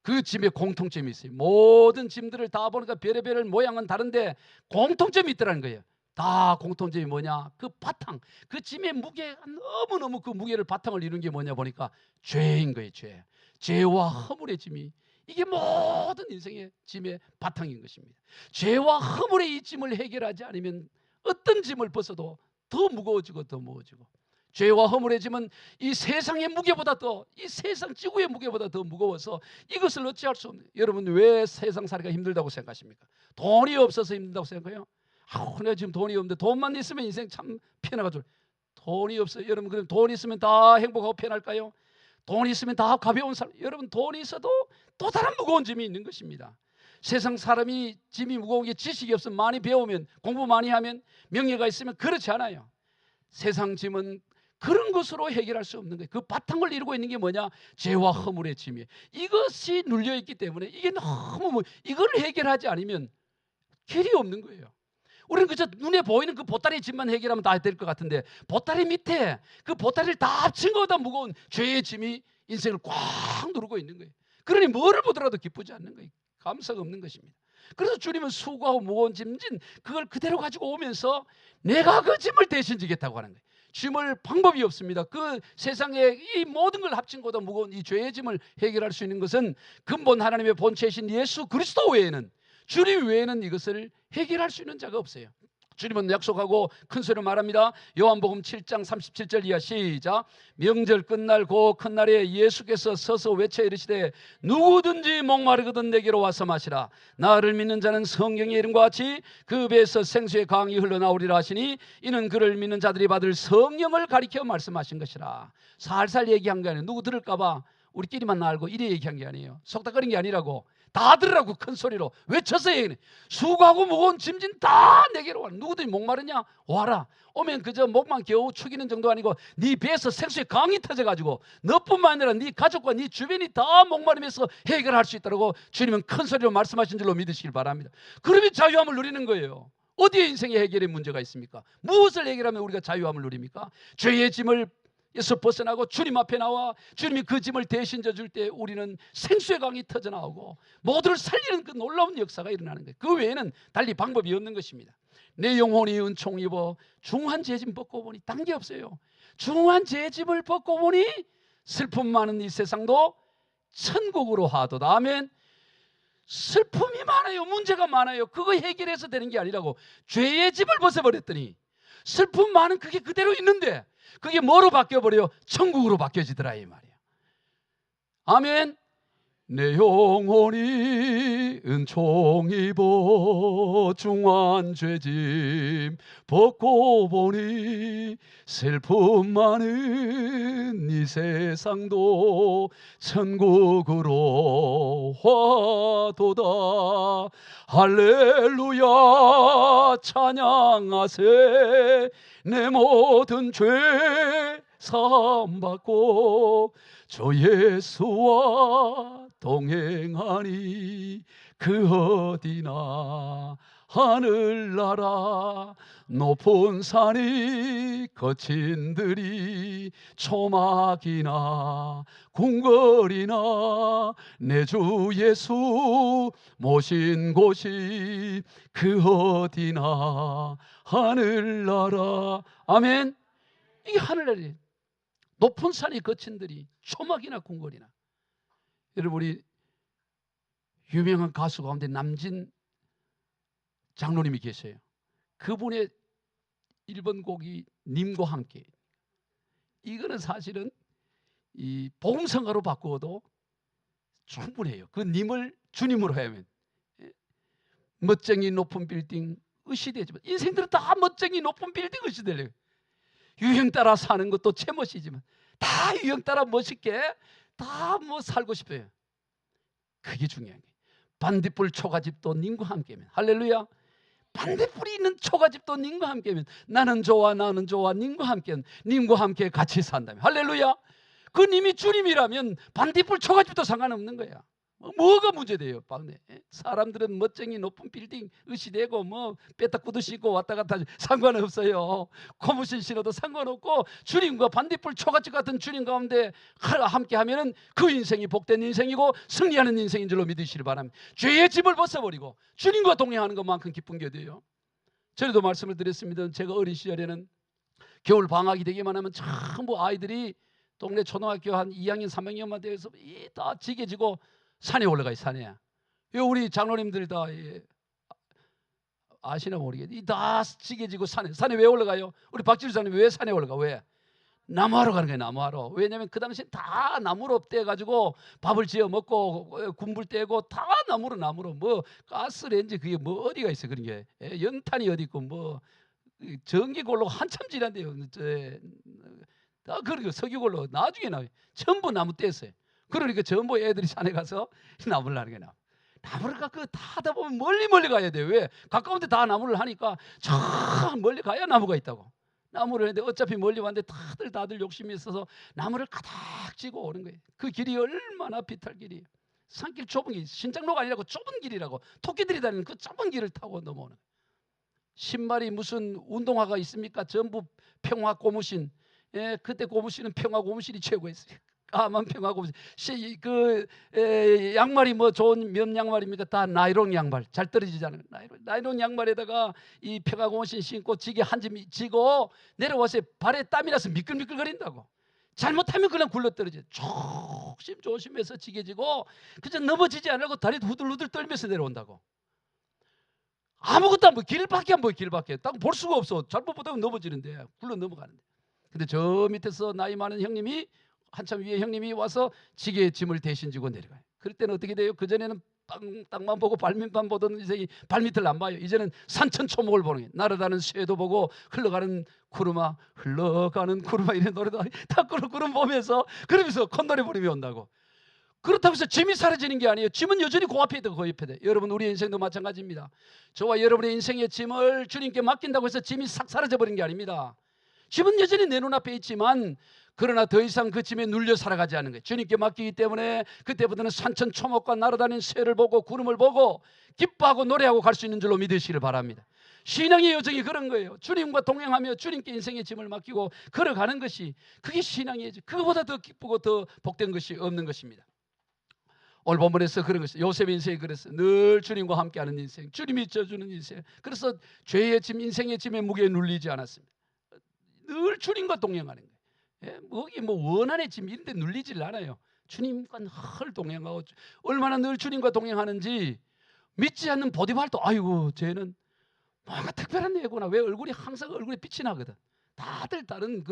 그 짐에 공통점이 있어요. 모든 짐들을 다 보니까 별의별 모양은 다른데 공통점이 있더라는 거예요. 다 공통점이 뭐냐? 그 바탕, 그 짐의 무게가 너무너무 그 무게를 바탕을 이루는 게 뭐냐 보니까 죄인 거예요. 죄와 허물의 짐이, 이게 모든 인생의 짐의 바탕인 것입니다. 죄와 허물의 이 짐을 해결하지 않으면 어떤 짐을 벗어도 더 무거워지고 더 무거워지고, 죄와 허물의 짐은 이 세상의 무게보다 더, 이 세상 지구의 무게보다 더 무거워서 이것을 어찌할 수 없는. 여러분 왜 세상 살이가 힘들다고 생각하십니까? 돈이 없어서 힘들다고 생각해요? 내가 지금 돈이 없는데, 돈만 있으면 인생 참 편해가지고. 돈이 없어요. 여러분 그럼 돈 있으면 다 행복하고 편할까요? 돈이 있으면 다 가벼운 사람. 여러분, 돈이 있어도 또 다른 무거운 짐이 있는 것입니다. 세상 사람이 짐이 무거운 게 지식이 없으면, 많이 배우면, 공부 많이 하면, 명예가 있으면 그렇지 않아요. 세상 짐은 그런 것으로 해결할 수 없는 거예요. 그 바탕을 이루고 있는 게 뭐냐? 죄와 허물의 짐이에요. 이것이 눌려있기 때문에 이게 너무 이걸 해결하지 않으면 길이 없는 거예요. 우리는 그저 눈에 보이는 그 보따리 짐만 해결하면 다 될 것 같은데, 보따리 밑에 그 보따리를 다 합친 것보다 무거운 죄의 짐이 인생을 꽉 누르고 있는 거예요. 그러니 뭐를 보더라도 기쁘지 않는 거예요. 감사가 없는 것입니다. 그래서 주님은 수고하고 무거운 짐진 그걸 그대로 가지고 오면서 내가 그 짐을 대신 지겠다고 하는 거예요. 짐을 방법이 없습니다. 그 세상에 이 모든 걸 합친 것보다 무거운 이 죄의 짐을 해결할 수 있는 것은 근본 하나님의 본체이신 예수 그리스도 외에는, 주님 외에는 이것을 해결할 수 있는 자가 없어요. 주님은 약속하고 큰 소리로 말합니다. 요한복음 7장 37절 이하 시작. 명절 끝날 그 큰 날에 예수께서 서서 외쳐 이르시되 누구든지 목마르거든 내게로 와서 마시라. 나를 믿는 자는 성경의 이름과 같이 그 배에서 생수의 강이 흘러나오리라 하시니 이는 그를 믿는 자들이 받을 성령을 가리켜 말씀하신 것이라. 살살 얘기한 게 아니에요. 누구 들을까 봐 우리끼리만 알고 이래 얘기한 게 아니에요. 속닥거린 게 아니라고. 다 들으라고 큰 소리로 외쳐서 얘기해. 수고하고 무거운 짐진 다 내게로 와라. 누구든지 목마르냐 와라. 오면 그저 목만 겨우 축이는 정도 아니고 네 배에서 생수의 강이 터져가지고 너뿐만 아니라 네 가족과 네 주변이 다 목마르면서 해결할 수 있다고 주님은 큰 소리로 말씀하신 줄로 믿으시길 바랍니다. 그러면 자유함을 누리는 거예요. 어디에 인생의 해결의 문제가 있습니까? 무엇을 해결하면 우리가 자유함을 누립니까? 죄의 짐을 에서 벗어나고 주님 앞에 나와 주님이 그 짐을 대신 져줄 때 우리는 생수의 강이 터져나오고 모두를 살리는 그 놀라운 역사가 일어나는 거예요. 그 외에는 달리 방법이 없는 것입니다. 내 영혼이 은총 입어 중한 죄짐 벗고 보니 딴 게 없어요. 중한 죄짐을 벗고 보니 슬픔 많은 이 세상도 천국으로 하도다. 아멘. 슬픔이 많아요. 문제가 많아요. 그거 해결해서 되는 게 아니라고. 죄의 짐을 벗어버렸더니 슬픔 많은 그게 그대로 있는데 그게 뭐로 바뀌어버려요? 천국으로 바뀌어지더라 이 말이야. 아멘. 내 영혼이 은총 입어 중한 죄짐 벗고 보니 슬픔 많은 이 세상도 천국으로 화도다. 할렐루야 찬양하세. 내 모든 죄 사함 받고 저 예수와 동행하니 그 어디나 하늘나라 높은 산이 거친 들이 초막이나 궁궐이나 내 주 예수 모신 곳이 그 어디나 하늘나라. 아멘. 이게 하늘나라예요. 높은 산이 거친 들이 초막이나 궁궐이나. 여러분, 우리 유명한 가수 가운데 남진 장로님이 계세요. 그분의 1번 곡이 님과 함께. 이거는 사실은 이 복음성가로 바꾸어도 충분해요. 그 님을 주님으로 하면. 멋쟁이 높은 빌딩 의시되지만 인생들은 다 멋쟁이 높은 빌딩 의시되려고. 유행 따라 사는 것도 제멋이지만 다 유행 따라 멋있게 다 뭐 살고 싶어요. 그게 중요한 거예요. 반딧불 초가집도 님과 함께면. 할렐루야. 반딧불이 있는 초가집도 님과 함께면. 나는 좋아 나는 좋아 님과 함께면. 님과 함께 같이 산다면. 할렐루야. 그 님이 주님이라면 반딧불 초가집도 상관없는 거야. 뭐가 문제돼요? 사람들은 멋쟁이 높은 빌딩 의시되고 뭐 빼딱구두 신고 왔다 갔다 상관없어요. 고무신 신어도 상관없고 주님과 반딧불 초가집 같은 주님 가운데 함께 하면은 그 인생이 복된 인생이고 승리하는 인생인 줄로 믿으시길 바랍니다. 죄의 짐을 벗어버리고 주님과 동행하는 것만큼 기쁜 게 어디예요? 전에도 말씀을 드렸습니다. 제가 어린 시절에는 겨울 방학이 되기만 하면 전부 아이들이 동네 초등학교 한 2학년 3학년만 되어서 다 지게지고 산에 올라가요. 산에. 우리 장로님들 다 아시나 모르겠는데 다 지게지고 산에 왜 올라가요? 우리 박지수 장님 왜 산에 올라가? 왜? 나무하러 가는 거예요. 나무하러. 왜냐하면 그 당시에 다 나무로 떼가지고 밥을 지어 먹고 군불 떼고 다 나무로 뭐 가스레인지 그게 뭐 어디가 있어 그런 게. 연탄이 어디 있고 뭐 전기 골로 한참 지난대요. 다 그렇게 석유골로 나중에 나와요. 전부 나무 떼었어요. 그러니까 전부 애들이 산에 가서 나무를 하는 게 나무. 나무를 갖고 다 하다 보면 멀리 가야 돼요. 왜? 가까운데 다 나무를 하니까 저 멀리 가야 나무가 있다고. 나무를 했는데 어차피 멀리 왔는데 다들 욕심이 있어서 나무를 가득 쥐고 오는 거예요. 그 길이 얼마나 비탈길이에요. 산길 좁은 길, 신장로가 아니라고 좁은 길이라고. 토끼들이 다니는 그 좁은 길을 타고 넘어오는 거예요. 신발이 무슨 운동화가 있습니까? 전부 평화 고무신. 예, 그때 고무신은 평화 고무신이 최고였어요. 까만 평화 고무신. 양말이 뭐 좋은 면 양말입니까? 다 나이론 양말. 잘 떨어지지 않아요. 나이론 양말에다가 이 평화 고무신 신고 지게 한 점 지고 내려와서 발에 땀이 나서 미끌미끌거린다고. 잘못하면 그냥 굴러떨어져요. 조심해서 지게 지고 그저 넘어지지 않으려고 다리 후들후들 떨면서 내려온다고. 아무것도 안 보여. 길밖에 안 보여. 길밖에 딱 볼 수가 없어. 잘못 보다가 넘어지는데 굴러 넘어가는데. 근데 저 밑에서 나이 많은 형님이 한참 위에 형님이 와서 지게 짐을 대신 지고 내려가요. 그럴 때는 어떻게 돼요? 그전에는 땅만 보고 발밑만 보던 인생이 발밑을 안 봐요. 이제는 산천초목을 보는 거예요. 날아다니는 새도 보고 흘러가는 구름아 이런 노래도 다 구름 보면서 그러면서 콧노래 부르며 온다고. 그렇다고 해서 짐이 사라지는 게 아니에요. 짐은 여전히 그 앞에 있고 그 옆에 있다. 여러분 우리 인생도 마찬가지입니다. 저와 여러분의 인생의 짐을 주님께 맡긴다고 해서 짐이 싹 사라져버린 게 아닙니다. 짐은 여전히 내 눈앞에 있지만 그러나 더 이상 그 짐에 눌려 살아가지 않는 거예요. 주님께 맡기기 때문에 그때부터는 산천초목과 날아다니는 새를 보고 구름을 보고 기뻐하고 노래하고 갈 수 있는 줄로 믿으시기를 바랍니다. 신앙의 여정이 그런 거예요. 주님과 동행하며 주님께 인생의 짐을 맡기고 걸어가는 것이 그게 신앙의 여정. 그거보다 더 기쁘고 더 복된 것이 없는 것입니다. 오늘 본문에서 그런 것이 요셉의 인생이 그랬어요. 늘 주님과 함께하는 인생, 주님이 져주는 인생. 그래서 죄의 짐, 인생의 짐의 무게에 눌리지 않았습니다. 늘 주님과 동행하는 거예요. 예? 뭐 원한의 짐 이런 데 눌리질 않아요. 주님과 늘 동행하고 얼마나 늘 주님과 동행하는지 믿지 않는 보디발도 아이고 쟤는 뭔가 특별한 애구나. 왜 항상 얼굴에 빛이 나거든. 다들 다른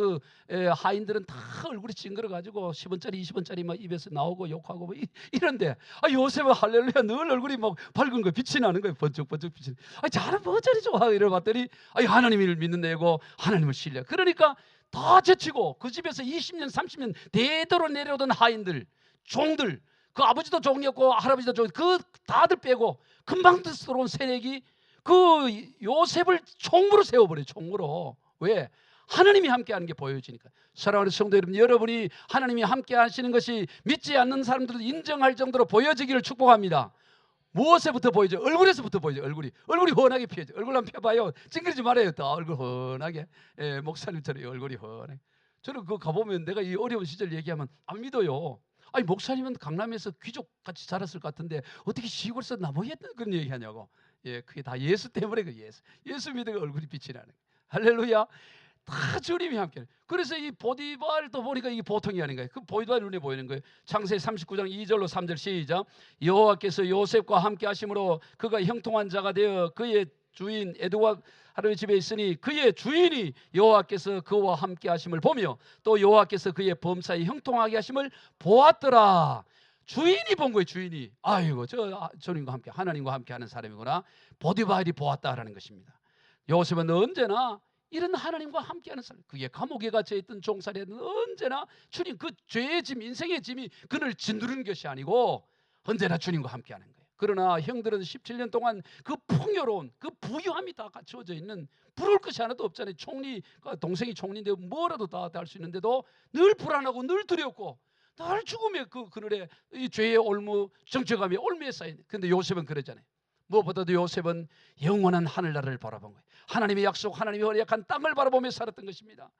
하인들은 다 얼굴이 찡그려가지고 10원짜리 20원짜리 막 입에서 나오고 욕하고 뭐 이런데 요셉은 할렐루야 늘 얼굴이 막 밝은 거 빛이 나는 거예요. 번쩍번쩍 빛이. 자는 뭐 저리 좋아 이래 봤더니 하나님을 믿는 애고 하나님을 신뢰. 그러니까 다 제치고 그 집에서 20년 30년 대대로 내려오던 하인들 종들 그 아버지도 종이었고 할아버지도 종 그 다들 빼고 금방 들어온 새내기 그 요셉을 총무로 세워버려요. 총무로. 왜? 하나님이 함께하는 게 보여지니까. 사랑하는 성도 여러분, 여러분이 하나님이 함께하시는 것이 믿지 않는 사람들도 인정할 정도로 보여지기를 축복합니다. 무엇에부터 보이죠? 얼굴에서부터 보이죠. 얼굴이 훤하게 피어져. 얼굴 한번 펴봐요. 찡그리지 말아요. 또 얼굴 훤하게. 목사님처럼 얼굴이 훤해. 저는 그거 가보면 내가 이 어려운 시절 얘기하면 안 믿어요. 목사님은 강남에서 귀족같이 자랐을 것 같은데 어떻게 시골에서 나무했던 그런 얘기하냐고. 그게 다 예수 때문에 예수 믿으면 얼굴이 빛이 나는 거예요. 할렐루야. 다 주님이 함께. 그래서 이 보디발도 보니까 이게 보통이 아닌가요? 그 보디발 눈에 보이는 거예요. 창세기 39장 2절로 3절 시작. 여호와께서 요셉과 함께 하심으로 그가 형통한 자가 되어 그의 주인 에드와 하루의 집에 있으니 그의 주인이 여호와께서 그와 함께 하심을 보며 또 여호와께서 그의 범사에 형통하게 하심을 보았더라. 주인이 본 거예요. 주인이. 아이고 저 주님과 함께 하나님과 함께 하는 사람이구나. 보디발이 보았다라는 것입니다. 요셉은 언제나 이런 하나님과 함께하는 사람, 그게 감옥에 갇혀 있던 종살이는 언제나 주님 그 죄의 짐, 인생의 짐이 그를 짓누르는 것이 아니고 언제나 주님과 함께하는 거예요. 그러나 형들은 17년 동안 그 풍요로운 그 부유함이 다 갖춰져 있는 부러울 것이 하나도 없잖아요. 동생이 총리인데 뭐라도 다 할 수 있는데도 늘 불안하고 늘 두렵고 늘 죽음의 그늘에 이 죄의 올무, 정죄감의 올무에 쌓인. 근데 요셉은 그러잖아요. 무엇보다도 요셉은 영원한 하늘나라를 바라본 거예요. 하나님의 약속, 하나님의 허락한 땅을 바라보며 살았던 것입니다.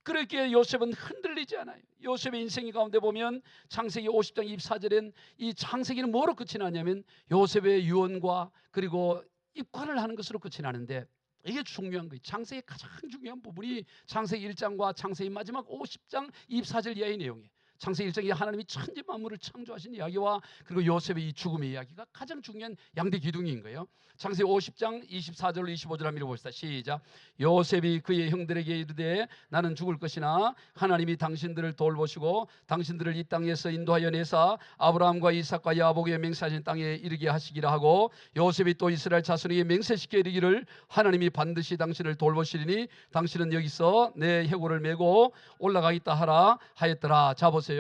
그렇게 요셉은 흔들리지 않아요. 요셉의 인생 가운데 보면 창세기 50장 24절엔 이 창세기는 뭐로 끝이 나냐면 요셉의 유언과 그리고 입관을 하는 것으로 끝이 나는데 이게 중요한 거예요. 창세기의 가장 중요한 부분이 창세기 1장과 창세기 마지막 50장 24절 이하의 내용이에요. 창세기 1장에 하나님이 천지 만물을 창조하신 이야기와 그리고 요셉의 이 죽음의 이야기가 가장 중요한 양대 기둥인 거예요. 창세기 50장 24절 25절 한번 읽어봅시다. 시작. 요셉이 그의 형들에게 이르되 나는 죽을 것이나 하나님이 당신들을 돌보시고 당신들을 이 땅에서 인도하여 내사 아브라함과 이삭과 야곱에게 맹세하신 땅에 이르게 하시기라 하고 요셉이 또 이스라엘 자손에게 맹세시켜 이르기를 하나님이 반드시 당신을 돌보시리니 당신은 여기서 내 해골을 메고 올라가겠다 하라 하였더라. 자 보세요.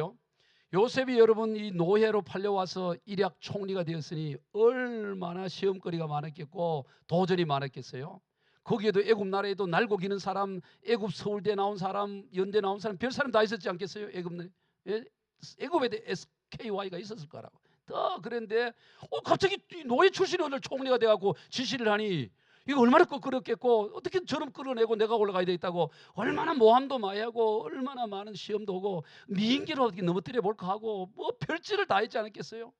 요셉이 여러분 이 노예로 팔려와서 일약 총리가 되었으니 얼마나 시험거리가 많았겠고 도전이 많았겠어요. 거기에도 애굽 나라에도 날고 기는 사람, 애굽 서울대 나온 사람, 연대 나온 사람, 별 사람 다 있었지 않겠어요? 애굽에도 SKY가 있었을 거라고. 더 그런데 갑자기 노예 출신이 오늘 총리가 돼갖고 지시를 하니 이거 얼마나 끄끄럽겠고 어떻게 저럼 끌어내고 내가 올라가야 되겠다고 얼마나 모함도 많이 하고 얼마나 많은 시험도 오고 미인기로 어떻게 넘어뜨려 볼까 하고 뭐 별짓을 다 했지 않았겠어요?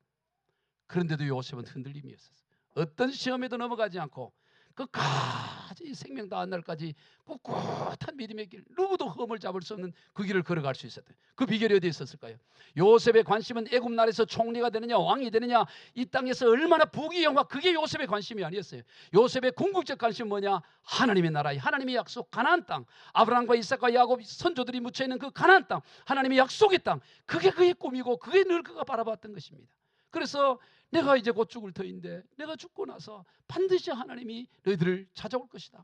그런데도 요셉은 흔들림이었어요. 어떤 시험에도 넘어가지 않고 끝까지 생명 다한 날까지 꿋꿋한 믿음의 길, 누구도 흠을 잡을 수 없는 그 길을 걸어갈 수 있었대요. 그 비결이 어디에 있었을까요? 요셉의 관심은 애굽 나라에서 총리가 되느냐 왕이 되느냐 이 땅에서 얼마나 부귀 영화, 그게 요셉의 관심이 아니었어요. 요셉의 궁극적 관심은 뭐냐? 하나님의 나라, 하나님의 약속 가나안 땅, 아브라함과 이삭과 야곱 선조들이 묻혀있는 그 가나안 땅, 하나님의 약속의 땅, 그게 그의 꿈이고 그게 늘 그가 바라봤던 것입니다. 그래서 내가 이제 곧 죽을 터인데 내가 죽고 나서 반드시 하나님이 너희들을 찾아올 것이다.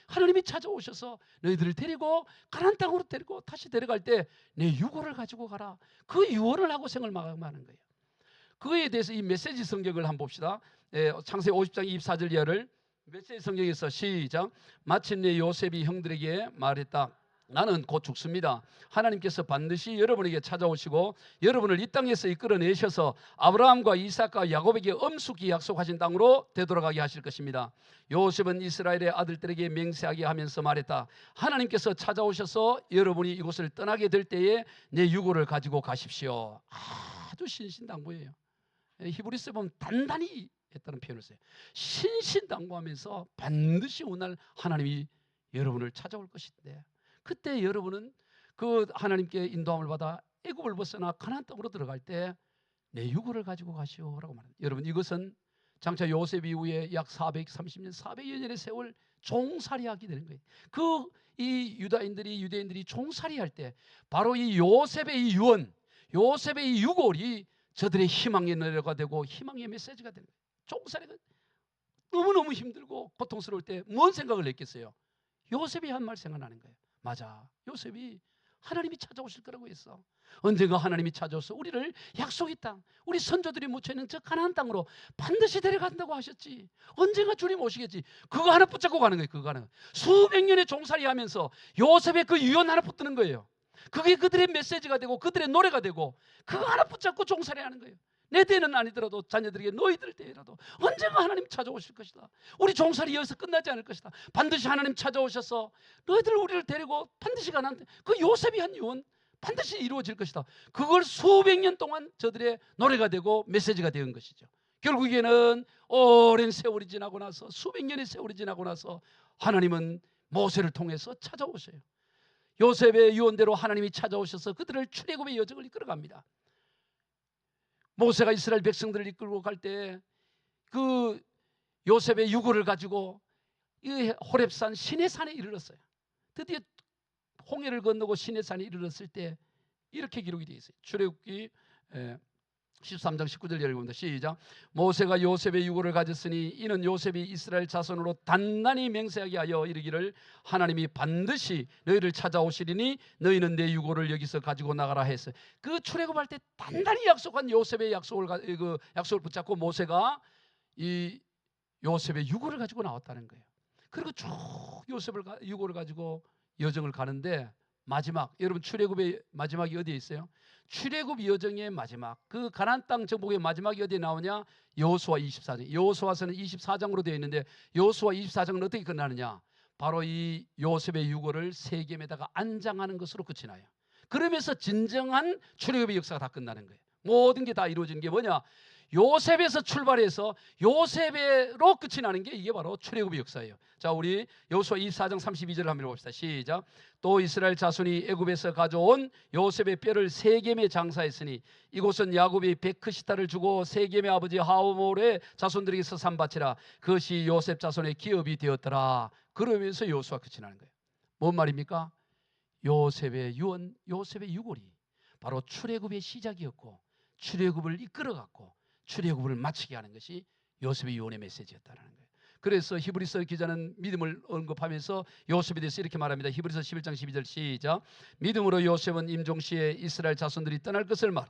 하나님이 찾아오셔서 너희들을 데리고 가나안 땅으로 데리고 다시 데려갈 때 내 유고를 가지고 가라. 그 유언을 하고 생을 마감하는 거예요. 그거에 대해서 이 메시지 성경을 한번 봅시다. 창세기 50장 24절 이하를 메시지 성경에서 시작. 마침내 요셉이 형들에게 말했다. 나는 곧 죽습니다. 하나님께서 반드시 여러분에게 찾아오시고 여러분을 이 땅에서 이끌어내셔서 아브라함과 이삭과 야곱에게 엄숙히 약속하신 땅으로 되돌아가게 하실 것입니다. 요셉은 이스라엘의 아들들에게 맹세하게 하면서 말했다. 하나님께서 찾아오셔서 여러분이 이곳을 떠나게 될 때에 내 유고를 가지고 가십시오. 아주 신신당부예요. 히브리서에 보면 단단히 했다는 표현을 써요. 신신당부하면서 반드시 오는 날 하나님이 여러분을 찾아올 것인데 그때 여러분은 그 하나님께 인도함을 받아 애굽을 벗어나 가나안 땅으로 들어갈 때 내 유고를 가지고 가시오라고 말합니다. 여러분 이것은 장차 요셉 이후에 약 430년, 400여 년의 세월 종살이하게 되는 거예요. 이 유대인들이 종살이할 때 바로 이 요셉의 이 유언, 요셉의 이 유골이 저들의 희망의 노래가 되고 희망의 메시지가 되는 거예요. 종살이가 너무너무 힘들고 고통스러울 때 뭔 생각을 했겠어요? 요셉이 한 말 생각나는 거예요. 맞아, 요셉이 하나님이 찾아오실 거라고 했어. 언젠가 하나님이 찾아오셔서 우리를 약속의 땅, 우리 선조들이 묻혀있는 저 가나안 땅으로 반드시 데려간다고 하셨지. 언젠가 주님 오시겠지. 그거 하나 붙잡고 가는 거예요. 그거 하나. 수백 년의 종살이 하면서 요셉의 그 유언 하나 붙드는 거예요. 그게 그들의 메시지가 되고 그들의 노래가 되고 그거 하나 붙잡고 종살이 하는 거예요. 내 때는 아니더라도 자녀들에게 너희들 때라도 언젠가 하나님 찾아오실 것이다. 우리 종살이 여기서 끝나지 않을 것이다. 반드시 하나님 찾아오셔서 너희들 우리를 데리고 반드시 가나안, 그 요셉이 한 유언 반드시 이루어질 것이다. 그걸 수백 년 동안 저들의 노래가 되고 메시지가 된 것이죠. 결국에는 오랜 세월이 지나고 나서 수백 년의 세월이 지나고 나서 하나님은 모세를 통해서 찾아오셔요. 요셉의 유언대로 하나님이 찾아오셔서 그들을 출애굽의 여정을 이끌어갑니다. 모세가 이스라엘 백성들을 이끌고 갈 때 그 요셉의 유고를 가지고 이 호렙산 시내산에 이르렀어요. 드디어 홍해를 건너고 시내산에 이르렀을 때 이렇게 기록이 되어 있어요. 출애굽기 13장 19절 읽어봅니다. 시작. 모세가 요셉의 유고를 가졌으니 이는 요셉이 이스라엘 자손으로 단단히 맹세하게 하여 이르기를 하나님이 반드시 너희를 찾아오시리니 너희는 내 유고를 여기서 가지고 나가라 했어요. 그 출애굽할 때 단단히 약속한 요셉의 약속을 붙잡고 모세가 이 요셉의 유고를 가지고 나왔다는 거예요. 그리고 쭉 요셉을 유고를 가지고 여정을 가는데 마지막, 여러분 출애굽의 마지막이 어디에 있어요? 출애굽 여정의 마지막, 그 가나안 땅 정복의 마지막이 어디에 나오냐? 여호수아 24장. 여호수아서는 24장으로 되어 있는데 여호수아 24장은 어떻게 끝나느냐? 바로 이 요셉의 유고를 세겜에다가 안장하는 것으로 끝이 나요. 그러면서 진정한 출애굽의 역사가 다 끝나는 거예요. 모든 게 다 이루어지는 게 뭐냐? 요셉에서 출발해서 요셉으로 끝이 나는 게 이게 바로 출애굽의 역사예요. 자, 우리 여호수아 24장 32절을 한번 읽어봅시다. 시작. 또 이스라엘 자손이 애굽에서 가져온 요셉의 뼈를 세겜에 장사했으니 이곳은 야곱이 베크시타를 주고 세겜의 아버지 하모의 자손들에게서 산 밭이라. 그것이 요셉 자손의 기업이 되었더라. 그러면서 여호수아 끝이 나는 거예요. 뭔 말입니까? 요셉의 유언, 요셉의 유골이 바로 출애굽의 시작이었고, 출애굽을 이끌어갔고 출애굽을 마치게 하는 것이 요셉의 유언의 메시지였다는 거예요. 그래서 히브리서 기자는 믿음을 언급하면서 요셉에 대해서 이렇게 말합니다. 히브리서 11장 12절 시작. 믿음으로 요셉은 임종시에 이스라엘 자손들이 떠날 것을 말,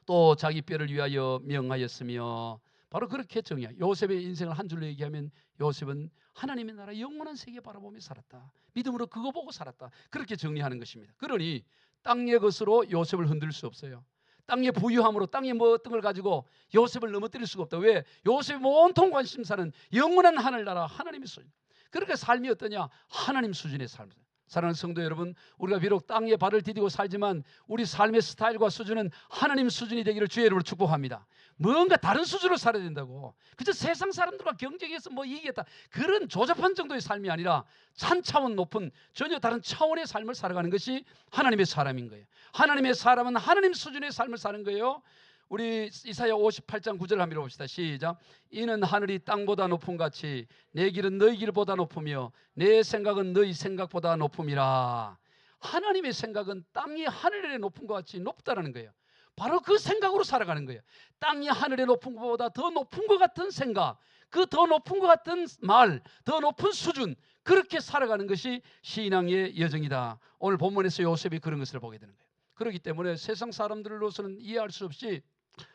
또 자기 뼈를 위하여 명하였으며. 바로 그렇게 정의해요. 요셉의 인생을 한 줄로 얘기하면 요셉은 하나님의 나라 영원한 세계 바라보며 살았다. 믿음으로 그거 보고 살았다. 그렇게 정리하는 것입니다. 그러니 땅의 것으로 요셉을 흔들 수 없어요. 땅의 부유함으로 땅의 뭐 어떤 걸 가지고 요셉을 넘어뜨릴 수가 없다. 왜? 요셉의 온통 관심사는 영원한 하늘나라 하나님의 수준. 그러니까 삶이 어떠냐? 하나님 수준의 삶. 사랑하는 성도 여러분, 우리가 비록 땅에 발을 디디고 살지만 우리 삶의 스타일과 수준은 하나님 수준이 되기를 주의 이름으로 축복합니다. 뭔가 다른 수준으로 살아야 된다고. 그저 세상 사람들과 경쟁해서 뭐 이기겠다, 그런 조잡한 정도의 삶이 아니라 찬차원 높은 전혀 다른 차원의 삶을 살아가는 것이 하나님의 사람인 거예요. 하나님의 사람은 하나님 수준의 삶을 사는 거예요. 우리 이사야 58장 9절 한번 읽어봅시다. 시작. 이는 하늘이 땅보다 높음 같이 내 길은 너희 길보다 높으며 내 생각은 너희 생각보다 높음이라. 하나님의 생각은 땅이 하늘의 높은 것 같이 높다라는 거예요. 바로 그 생각으로 살아가는 거예요. 땅이 하늘의 높은 것보다 더 높은 것 같은 생각, 그 더 높은 것 같은 말, 더 높은 수준, 그렇게 살아가는 것이 신앙의 여정이다. 오늘 본문에서 요셉이 그런 것을 보게 되는 거예요. 그렇기 때문에 세상 사람들로서는 이해할 수 없이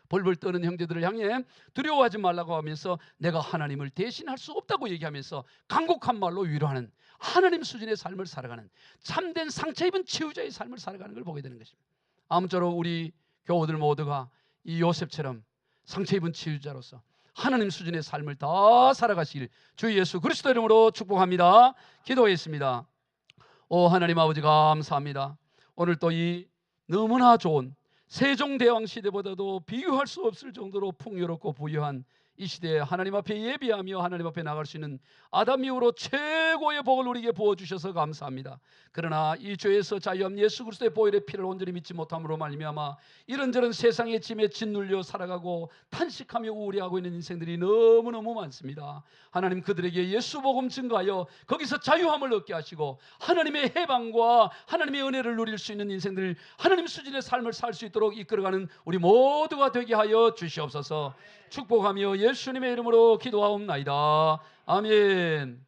벌벌 떠는 형제들을 향해 두려워하지 말라고 하면서 내가 하나님을 대신할 수 없다고 얘기하면서 간곡한 말로 위로하는 하나님 수준의 삶을 살아가는 참된 상처 입은 치유자의 삶을 살아가는 걸 보게 되는 것입니다. 아무쪼록 우리 교우들 모두가 이 요셉처럼 상처 입은 치유자로서 하나님 수준의 삶을 다 살아가시길 주 예수 그리스도 이름으로 축복합니다. 기도하겠습니다. 오 하나님 아버지, 감사합니다. 오늘 또 이 너무나 좋은 세종대왕 시대보다도 비교할 수 없을 정도로 풍요롭고 부유한 이 시대에 하나님 앞에 예비하며 하나님 앞에 나갈 수 있는 아담 이후로 최고의 복을 우리에게 부어주셔서 감사합니다. 그러나 이 죄에서 자유함 예수 그리스도의 보혈의 피를 온전히 믿지 못함으로 말미암아 이런저런 세상의 짐에 짓눌려 살아가고 탄식하며 우울해하고 있는 인생들이 너무너무 많습니다. 하나님, 그들에게 예수 복음 증거하여 거기서 자유함을 얻게 하시고 하나님의 해방과 하나님의 은혜를 누릴 수 있는 인생들, 하나님 수준의 삶을 살 수 있도록 이끌어가는 우리 모두가 되게 하여 주시옵소서. 축복하며 예수님의 이름으로 기도하옵나이다. 아멘.